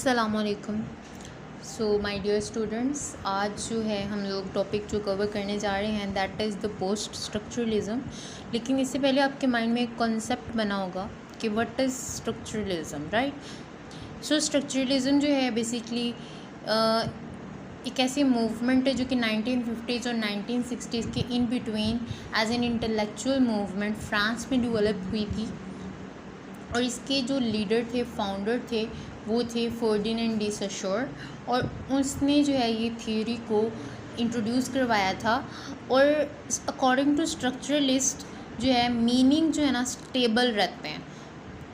अस्सलामुअलैकुम। So my dear students, आज जो है हम लोग टॉपिक जो कवर करने जा रहे हैं that is the post structuralism. लेकिन इससे पहले आपके माइंड में एक कॉन्सेप्ट बना होगा कि what is structuralism, right. So structuralism जो है बेसिकली एक ऐसी मूवमेंट है जो कि 1950s और 1960s के in between as an intellectual movement France में डेवलप हुई थी। और इसके जो लीडर थे, फाउंडर थे, वो थे फर्डिनेंड डी सशोर। और उसने जो है ये थियोरी को इंट्रोड्यूस करवाया था। और अकॉर्डिंग टू स्ट्रक्चरलिस्ट जो है मीनिंग जो है ना स्टेबल रहते हैं।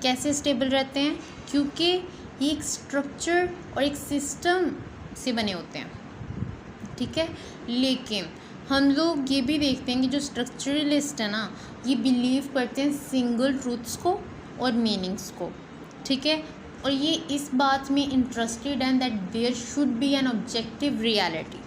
कैसे स्टेबल रहते हैं? क्योंकि ये एक स्ट्रक्चर और एक सिस्टम से बने होते हैं, ठीक है। लेकिन हम लोग ये भी देखते हैं कि जो स्ट्रक्चरलिस्ट है ना, ये बिलीव करते हैं सिंगल ट्रूथ्स को और मीनिंग्स को, ठीक है। और ये इस बात में इंटरेस्टेड हैं that there should be an objective reality,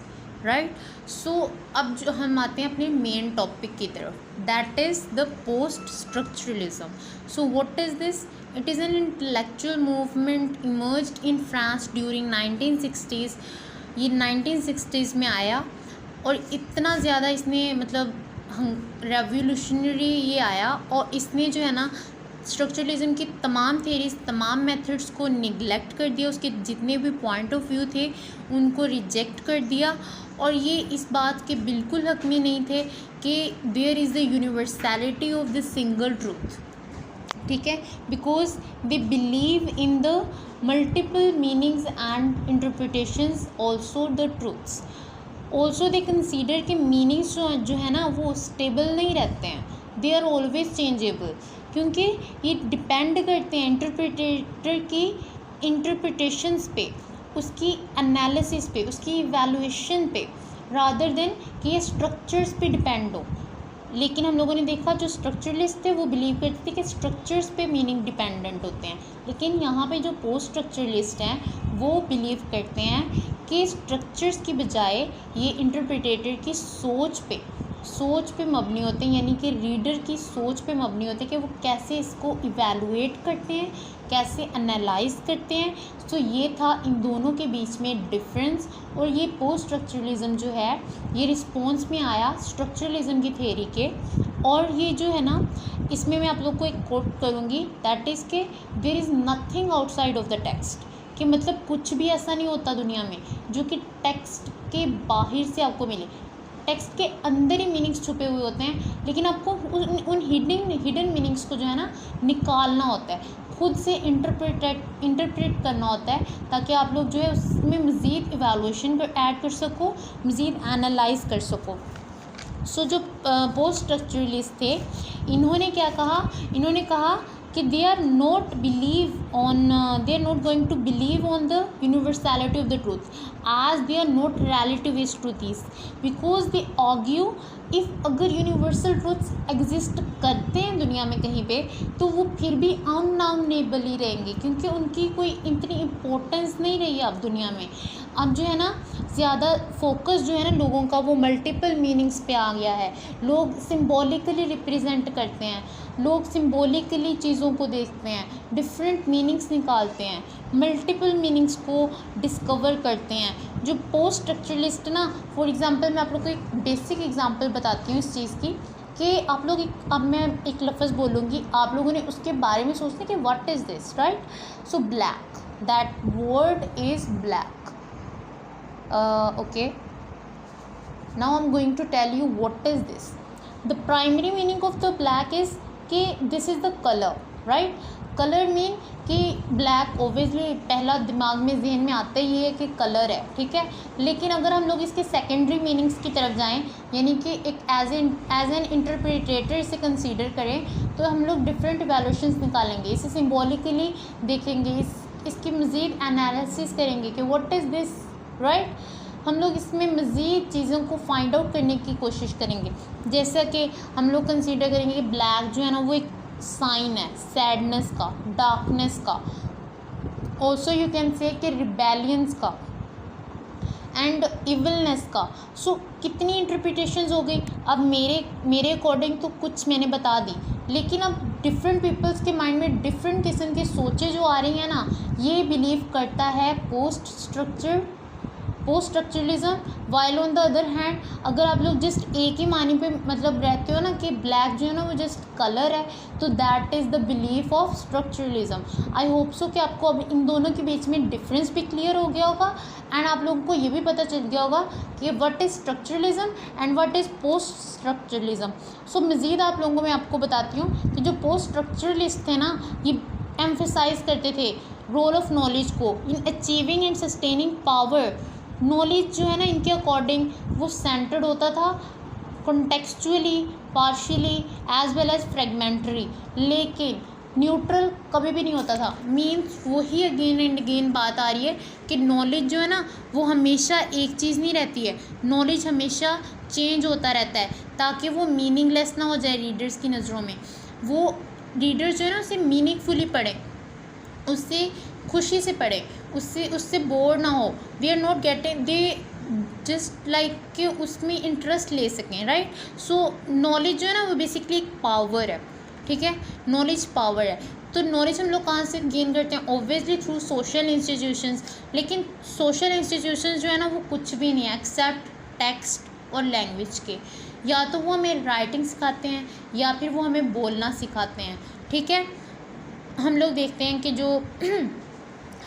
right. So अब जो हम आते हैं अपने मेन टॉपिक की तरफ, that is the post structuralism. So what is this? It is an intellectual movement emerged in France during 1960s। ये 1960s में आया और इतना ज़्यादा इसने मतलब रेवोल्यूशनरी ये आया। और इसने जो है ना स्ट्रक्चरलिज्म की तमाम थियरीज, तमाम मेथड्स को निगलेक्ट कर दिया। उसके जितने भी पॉइंट ऑफ व्यू थे उनको रिजेक्ट कर दिया। और ये इस बात के बिल्कुल हक में नहीं थे कि there is the universality of the single truth, ठीक है। Because they believe in the multiple meanings and interpretations also the truths. Also they consider के मीनिंग्स जो है ना वो स्टेबल नहीं रहते हैं, दे आर ऑलवेज चेंजेबल। क्योंकि ये डिपेंड करते हैं इंटरप्रेटर की इंटरप्रिटेशंस पे, उसकी एनालिसिस पे, उसकी इवैल्यूएशन पे, रादर देन कि ये स्ट्रक्चर्स पे डिपेंड हो। लेकिन हम लोगों ने देखा जो स्ट्रक्चरलिस्ट थे वो बिलीव करते थे कि स्ट्रक्चर्स पे मीनिंग डिपेंडेंट होते हैं। लेकिन यहाँ पे जो पोस्ट स्ट्रक्चरलिस्ट हैं वो बिलीव करते हैं कि स्ट्रक्चर्स की बजाय ये इंटरप्रिटेटर की सोच पे मबनी होते हैं, यानी कि रीडर की सोच पे मबनी होते हैं कि वो कैसे इसको इवैल्यूएट करते हैं, कैसे एनालाइज करते हैं। तो ये था इन दोनों के बीच में डिफरेंस। और ये पोस्ट स्ट्रक्चरलिज्म जो है ये रिस्पॉन्स में आया स्ट्रक्चरलिज्म की थ्योरी के। और ये जो है ना इसमें मैं आप लोग को एक कोट करूँगी, दैट इज़ के there is nothing outside of the text. कि मतलब कुछ भी ऐसा नहीं होता दुनिया में जो कि टेक्स्ट के बाहर से आपको मिले। टेक्स्ट के अंदर ही मीनिंग्स छुपे हुए होते हैं, लेकिन आपको उन हिडन मीनिंग्स को जो है ना निकालना होता है, खुद से इंटरप्रेट करना होता है, ताकि आप लोग जो है उसमें मज़ीद इवैल्यूएशन ऐड कर सको, मज़ीद एनालाइज कर सको। सो जो पोस्ट स्ट्रक्चरलिस्ट थे इन्होंने क्या कहा? इन्होंने कहा कि they are not going to believe on the universality of the truth as they are not relativist truths, because they argue if अगर यूनिवर्सल ट्रूथ्स एग्जिस्ट करते हैं दुनिया में कहीं पे तो वो फिर भी अननाउनेबल ही रहेंगे, क्योंकि उनकी कोई इतनी इम्पोर्टेंस नहीं रही है अब दुनिया में। अब जो है ना ज़्यादा फोकस जो है ना लोगों का वो मल्टीपल मीनिंग्स पे आ गया है। लोग सिम्बॉलिकली रिप्रेजेंट करते हैं, लोग सिम्बॉलिकली चीज़ों को देखते हैं, डिफरेंट मीनिंग्स निकालते हैं, मल्टीपल मीनिंग्स को डिस्कवर करते हैं। जो पोस्ट स्ट्रक्चरलिस्ट ना, फॉर एग्जांपल मैं आप लोग को एक बेसिक एग्जांपल बताती हूँ इस चीज़ की कि आप लोग अब मैं एक लफ्ज़ बोलूँगी, आप लोगों ने उसके बारे में सोचना कि what is this, right. So black, that word is black. Okay, now I'm going to tell you what is this. The primary meaning of the black is कि this is the color, right. Colour mean कि black obviously पहला दिमाग में जहन में आता ही है कि कलर है, ठीक है। लेकिन अगर हम लोग इसके सेकेंडरी मीनिंग्स की तरफ जाएं, यानी कि एक एज एन इंटरप्रेटेटर इसे कंसीडर करें, तो हम लोग डिफरेंट वैल्यूएशंस निकालेंगे, इसे सिम्बॉलिकली देखेंगे, इसकी मज़ीद एनालिसिस करेंगे कि व्हाट इज़ दिस, राइट। हम लोग इसमें मज़ीद चीज़ों को फाइंड आउट करने की कोशिश करेंगे। जैसा कि हम लोग कंसीडर करेंगे कि ब्लैक जो है ना वो एक साइन है सैडनेस का, डार्कनेस का, ऑल्सो यू कैन से कि रिबेलियंस का। एंड इविलनेस का। सो कितनी इंटरप्रिटेशंस हो गई। अब मेरे अकॉर्डिंग तो कुछ मैंने बता दी, लेकिन अब डिफरेंट पीपल्स के माइंड में डिफरेंट किस्म की सोचें जो आ रही हैं ना, ये बिलीव करता है post structuralism. While on the other hand, अगर आप लोग जस्ट एक ही मानी पे मतलब रहते हो ना कि ब्लैक जो है ना वो जस्ट कलर है, तो that is the belief of structuralism. I hope so कि आपको अब इन दोनों के बीच में डिफरेंस भी क्लियर हो गया होगा, एंड आप लोगों को ये भी पता चल गया होगा कि what is structuralism and what is post structuralism. So मज़ीद आप लोगों को मैं आपको बताती हूँ कि जो पोस्ट स्ट्रक्चरलिस्ट थे ना, ये एम्फेसाइज करते थे रोल ऑफ नॉलेज को in achieving and sustaining power. Knowledge जो है ना इनके अकॉर्डिंग वो सेंटर्ड होता था contextually, partially as well as fragmentary, लेकिन न्यूट्रल कभी भी नहीं होता था। मीन्स वही अगेन एंड अगेन बात आ रही है कि नॉलेज जो है ना वो हमेशा एक चीज़ नहीं रहती है, नॉलेज हमेशा चेंज होता रहता है, ताकि वो मीनिंगलेस ना हो जाए रीडर्स की नज़रों में। वो रीडर्स जो है ना उसे मीनिंगफुली पढ़ें, उससे खुशी से पढ़े, उससे बोर ना हो। We are not getting they just like कि उसमें इंटरेस्ट ले सकें, राइट। सो नॉलेज जो है ना वो बेसिकली एक पावर है, ठीक है। नॉलेज पावर है। तो नॉलेज हम लोग कहाँ से गेन करते हैं? Obviously through social institutions. लेकिन सोशल इंस्टीट्यूशंस जो है ना वो कुछ भी नहीं है एक्सेप्ट टेक्स्ट और लैंग्वेज के। या तो वो हमें राइटिंग सिखाते हैं या फिर वो हमें बोलना सिखाते हैं, ठीक है। हम लोग देखते हैं कि जो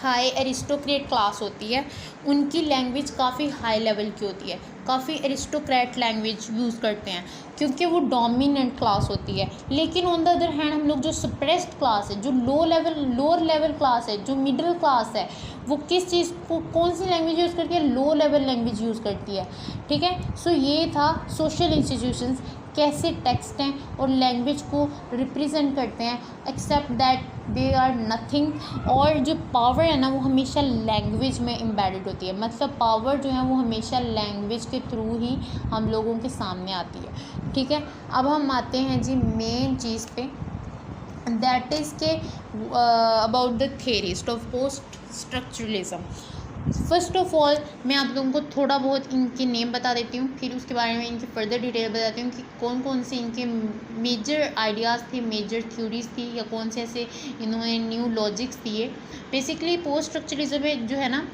हाई एरिस्टोक्रेट क्लास होती है उनकी लैंग्वेज काफ़ी हाई लेवल की होती है, काफ़ी एरिस्टोक्रेट लैंग्वेज यूज़ करते हैं क्योंकि वो डोमिनेंट क्लास होती है। लेकिन ऑन द अदर हैंड हम लोग जो सप्रेस्ड क्लास है, जो लोअर लेवल क्लास है, जो मिडिल क्लास है, वो किस चीज़ को कौन सी लैंग्वेज यूज़ करती है? लो लेवल लैंग्वेज यूज़ करती है, ठीक है। सो ये था सोशल इंस्टीट्यूशंस कैसे टेक्स्ट हैं और लैंग्वेज को रिप्रेजेंट करते हैं, except that they are nothing. और जो पावर है ना वो हमेशा लैंग्वेज में एम्बेडेड होती है, मतलब पावर जो है वो हमेशा लैंग्वेज के थ्रू ही हम लोगों के सामने आती है, ठीक है। अब हम आते हैं जी मेन चीज़ पे, दैट इज़ के about the theorist of post structuralism. First of all मैं आप लोगों को थोड़ा बहुत इनके नेम बता देती हूँ, फिर उसके बारे में इनकी फर्दर डिटेल बताती हूँ कि कौन कौन से इनके मेजर आइडियाज़ थे, मेजर थ्योरीज थी, या कौन से ऐसे इन्होंने न्यू लॉजिक्स दिए। बेसिकली पोस्ट स्ट्रक्चरलिज्म जो है ना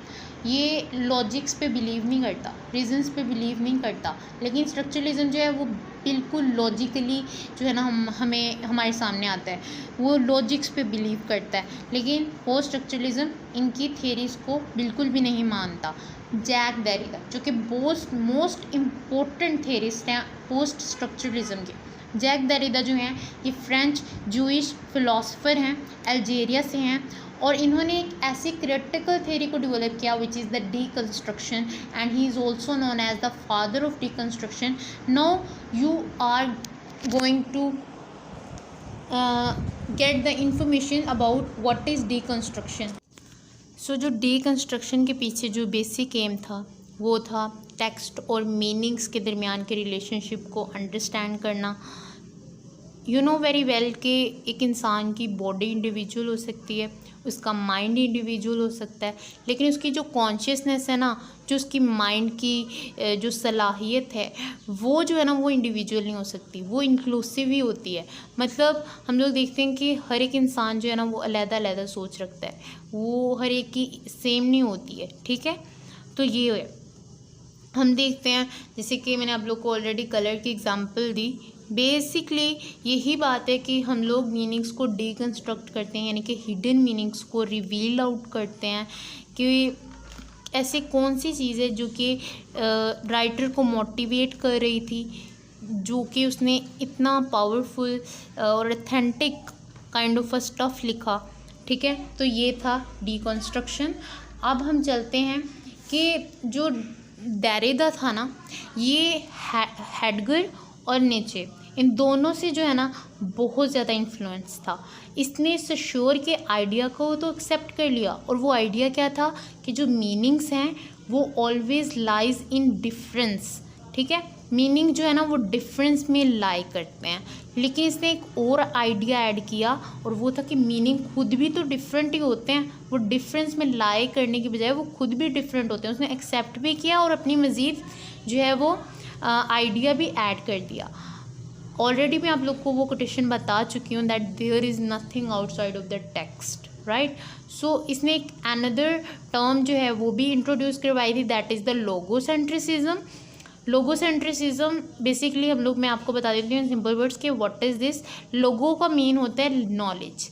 ये लॉजिक्स पे बिलीव नहीं करता, रीजंस पे बिलीव नहीं करता, लेकिन स्ट्रक्चरलिज्म जो है वो बिल्कुल लॉजिकली जो है ना हमारे सामने आता है, वो लॉजिक्स पे बिलीव करता है। लेकिन पोस्ट स्ट्रक्चरलिज्म इनकी थेरीज को बिल्कुल भी नहीं मानता। जैक डेरिडा जो कि मोस्ट इम्पोर्टेंट थेरिस्ट हैं पोस्ट स्ट्रक्चरलिज्म के। जैक डेरिडा जो हैं ये फ्रेंच जूइश फिलोसोफर हैं, अल्जीरिया से हैं, और इन्होंने एक ऐसी क्रिटिकल थ्योरी को डेवलप किया which is the deconstruction, and he is also known as the father of deconstruction. Now you are going to get the information about what is deconstruction. So जो deconstruction के पीछे जो basic M था वो था text और meanings के दरमियान के रिलेशनशिप को अंडरस्टैंड करना। यू नो वेरी वेल कि एक इंसान की बॉडी इंडिविजुअल हो सकती है, उसका माइंड इंडिविजुअल हो सकता है, लेकिन उसकी जो कॉन्शियसनेस है ना, जो उसकी माइंड की जो सलाहियत है वो जो है ना वो इंडिविजुअल नहीं हो सकती, वो इंक्लूसिव ही होती है। मतलब हम लोग देखते हैं कि हर एक इंसान जो है ना वो अलग-अलग सोच रखता है, वो हर एक की सेम नहीं होती है, ठीक है। तो ये है, हम देखते हैं जैसे कि मैंने आप लोग को ऑलरेडी कलर की एग्जांपल दी। बेसिकली यही बात है कि हम लोग मीनिंग्स को डीकंस्ट्रक्ट करते हैं, यानी कि हिडन मीनिंग्स को रिवील आउट करते हैं कि ऐसी कौन सी चीज़ है जो कि राइटर को मोटिवेट कर रही थी, जो कि उसने इतना पावरफुल और ऑथेंटिक काइंड ऑफ स्टफ लिखा, ठीक है। तो ये था डीकंस्ट्रक्शन। अब हम चलते हैं कि जो डेरिडा था ना, ये हेडगर और नीचे इन दोनों से जो है ना बहुत ज़्यादा इन्फ्लुएंस था। इसने सश्योर के आइडिया को तो एक्सेप्ट कर लिया, और वो आइडिया क्या था कि जो मीनिंग्स हैं वो ऑलवेज लाइज इन डिफरेंस, ठीक है। मीनिंग जो है ना वो डिफरेंस में लाई करते हैं, लेकिन इसने एक और आइडिया ऐड किया और वो था कि मीनिंग खुद भी तो डिफरेंट ही होते हैं, वो डिफरेंस में लाई करने की बजाय वो खुद भी डिफरेंट होते हैं। उसने एक्सेप्ट भी किया और अपनी मज़ीद जो है वो आइडिया भी ऐड कर दिया। ऑलरेडी मैं आप लोग को वो कोटेशन बता चुकी हूँ that there is nothing outside of the text, right. So इसने एक अनदर टर्म जो है वो भी इंट्रोड्यूस करवाई थी, that is the logocentrism. Logocentrism basically हम लोग, मैं आपको बता देती हूँ सिंपल वर्ड्स के व्हाट इज़ दिस। लोगो का मीन होता है knowledge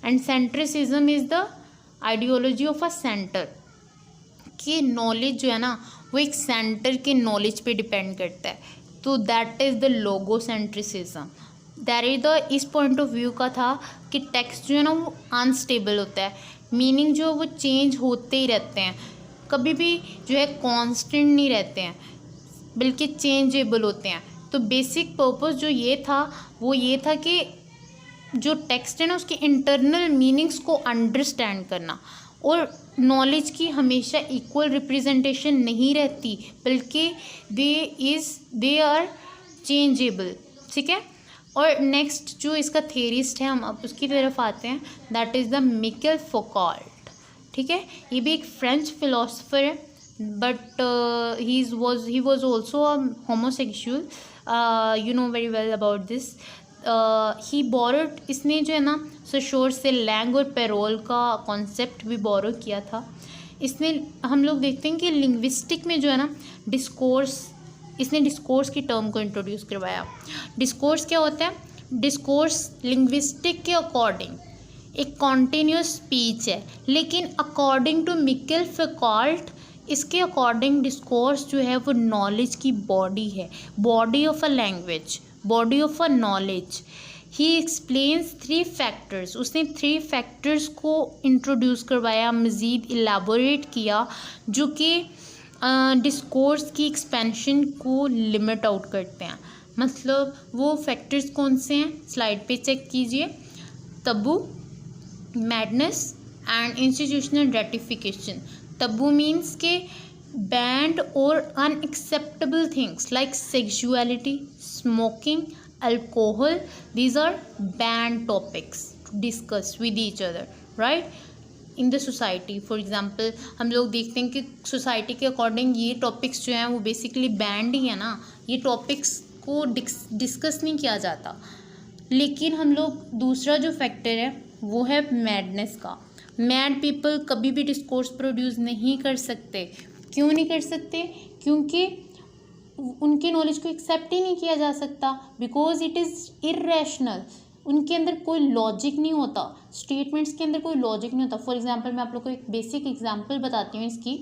and centrism is the ideology of a centre, कि नॉलेज जो है ना वो एक सेंटर के नॉलेज पे डिपेंड करता है, तो that is the logocentrism. That is the इस पॉइंट ऑफ व्यू का था कि टेक्स्ट जो है ना वो अनस्टेबल होता है, मीनिंग जो वो चेंज होते ही रहते हैं, कभी भी जो है कांस्टेंट नहीं रहते हैं, बल्कि चेंजेबल होते हैं। तो बेसिक पर्पस जो ये था वो ये था कि जो टेक्स्ट है ना उसके इंटरनल मीनिंग्स को अंडरस्टैंड करना, और नॉलेज की हमेशा इक्वल रिप्रेजेंटेशन नहीं रहती, बल्कि दे आर चेंजेबल, ठीक है। और नेक्स्ट जो इसका थेरिस्ट है, हम अब उसकी तरफ आते हैं, दैट इज़ द मिकेल फोकॉल्ट, ठीक है। ये भी एक फ्रेंच फिलोसफर है, but he was also a homosexual, you know very well about this. He borrowed, इसने जो है ना सोशोर से लैंग और पेरोल का कॉन्सेप्ट भी बोरो किया था। इसने, हम लोग देखते हैं कि लिंग्विस्टिक में जो है ना डिस्कोर्स, इसने डिस्कोर्स की टर्म को इंट्रोड्यूस करवाया। डिस्कोर्स क्या होता है? डिस्कोर्स लिंग्विस्टिक के अकॉर्डिंग एक कॉन्टीन्यूस स्पीच है, लेकिन अकॉर्डिंग टू मिकेल फोकॉल्ट, इसके अकॉर्डिंग डिस्कोर्स जो है वो नॉलेज की बॉडी है, body of a language, body of a knowledge. He explains 3 factors, उसने 3 फैक्टर्स को इंट्रोड्यूस करवाया, मज़ीद इलेबोरेट किया, जो कि डिस्कोर्स की एक्सपेंशन को लिमिट आउट करते हैं। मतलब वो फैक्टर्स कौन से हैं, स्लाइड पे चेक कीजिए। Tabu, madness and institutional ratification. Tabu means के बैंड और unacceptable things like sexuality, smoking, alcohol, these are banned topics to discuss with each other, right, in the society. For example, हम लोग देखते हैं कि सोसाइटी के अकॉर्डिंग ये टॉपिक्स जो हैं वो बेसिकली बैंड ही है ना, ये टॉपिक्स को डिस्कस नहीं किया जाता। लेकिन हम लोग, दूसरा जो फैक्टर है वो है मैडनेस का। मैड पीपल कभी भी डिस्कोर्स प्रोड्यूस नहीं कर सकते। क्यों नहीं कर सकते? क्योंकि उनके नॉलेज को एक्सेप्ट ही नहीं किया जा सकता, बिकॉज इट इज़ इरेशनल। उनके अंदर कोई लॉजिक नहीं होता, स्टेटमेंट्स के अंदर कोई लॉजिक नहीं होता। फॉर एग्जांपल, मैं आप लोग को एक बेसिक एग्जांपल बताती हूँ इसकी,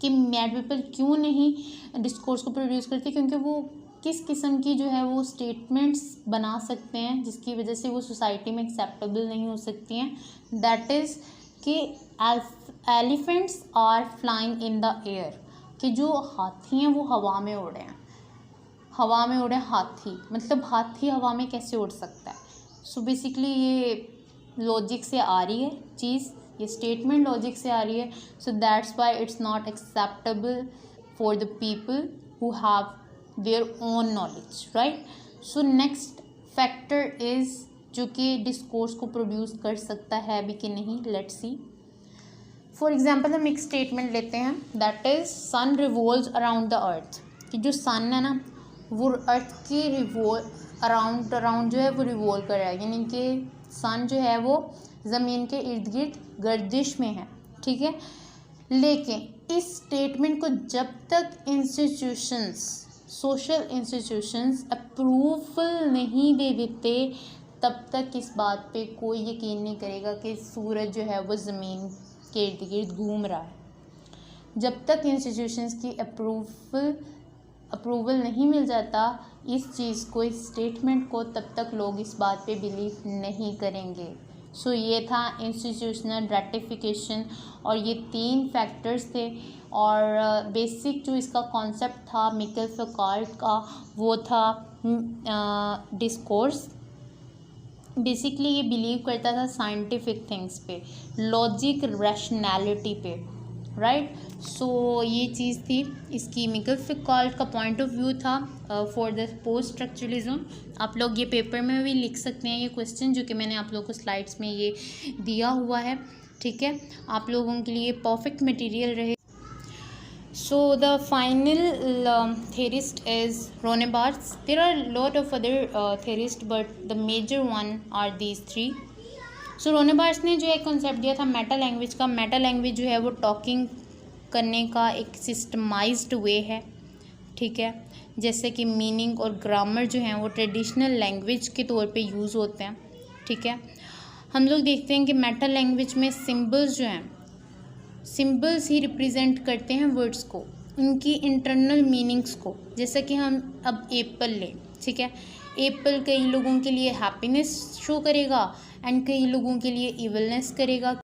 कि मैड पीपल क्यों नहीं डिस्कोर्स को प्रोड्यूस करते, क्योंकि वो किस किस्म की जो है वो स्टेटमेंट्स बना सकते हैं जिसकी वजह से वो सोसाइटी में एक्सेप्टेबल नहीं हो सकती हैं। दैट इज़ कि elephants are flying in the air, कि जो हाथी हैं वो हवा में उड़े हैं, हवा में उड़े हाथी, मतलब हाथी हवा में कैसे उड़ सकता है? सो बेसिकली ये लॉजिक से आ रही है चीज़, ये स्टेटमेंट लॉजिक से आ रही है। So that's why it's not acceptable for the people who have their own knowledge, right. So next factor is, जो कि डिस्कोर्स को प्रोड्यूस कर सकता है भी कि नहीं, लेट्स सी। फॉर एग्जाम्पल, हम एक स्टेटमेंट लेते हैं, that is sun revolves around the earth, कि जो सन है ना वो अर्थ के अराउंड जो है वो रिवॉल्व कर रहा है, यानी कि सन जो है वो ज़मीन के इर्द गिर्द गर्दिश में है, ठीक है। लेकिन इस स्टेटमेंट को जब तक इंस्टीट्यूशंस, सोशल इंस्टीट्यूशंस अप्रूवल नहीं दे देते, तब तक इस बात पे कोई यकीन नहीं करेगा कि सूरज जो है वो ज़मीन के इर्द गिर्द घूम रहा है। जब तक इंस्टीट्यूशंस की अप्रूवल नहीं मिल जाता इस चीज़ को, इस स्टेटमेंट को, तब तक लोग इस बात पे बिलीव नहीं करेंगे। सो ये था इंस्टीट्यूशनल रेटिफिकेशन, और ये 3 फैक्टर्स थे। और बेसिक जो इसका कॉन्सेप्ट था मिकेल फोकॉल्ट का, वो था डिस्कोर्स। बेसिकली ये बिलीव करता था साइंटिफिक थिंग्स पे, लॉजिक, रैशनैलिटी पे, राइट। सो ये चीज़ थी, इसकी मिगेल फिकाल्ट का पॉइंट ऑफ व्यू था फॉर द पोस्ट स्ट्रक्चरलिज्म। आप लोग ये पेपर में भी लिख सकते हैं ये क्वेश्चन, जो कि मैंने आप लोगों को स्लाइड्स में ये दिया हुआ है, ठीक है। आप लोगों के लिए परफेक्ट मटेरियल रहे। So the final theorist is Rene Barthes. There are a lot of other theorists, but the major one are these three. So रोने बार्ट्स ने जो एक कॉन्सेप्ट दिया था मेटा लैंग्वेज का, मेटा लैंग्वेज जो है वो टॉकिंग करने का एक सिस्टमाइज्ड वे है, ठीक है। जैसे कि मीनिंग और ग्रामर जो हैं वो ट्रेडिशनल लैंग्वेज के तौर पे यूज़ होते हैं, ठीक है। हम लोग देखते हैं कि मेटा लैंग्वेज में सिम्बल्स जो हैं, सिम्बल्स ही रिप्रेजेंट करते हैं वर्ड्स को, उनकी इंटरनल मीनिंग्स को। जैसे कि हम अब एप्पल लें, ठीक है। एप्पल कई लोगों के लिए हैप्पीनेस शो करेगा एंड कई लोगों के लिए इविलनेस करेगा।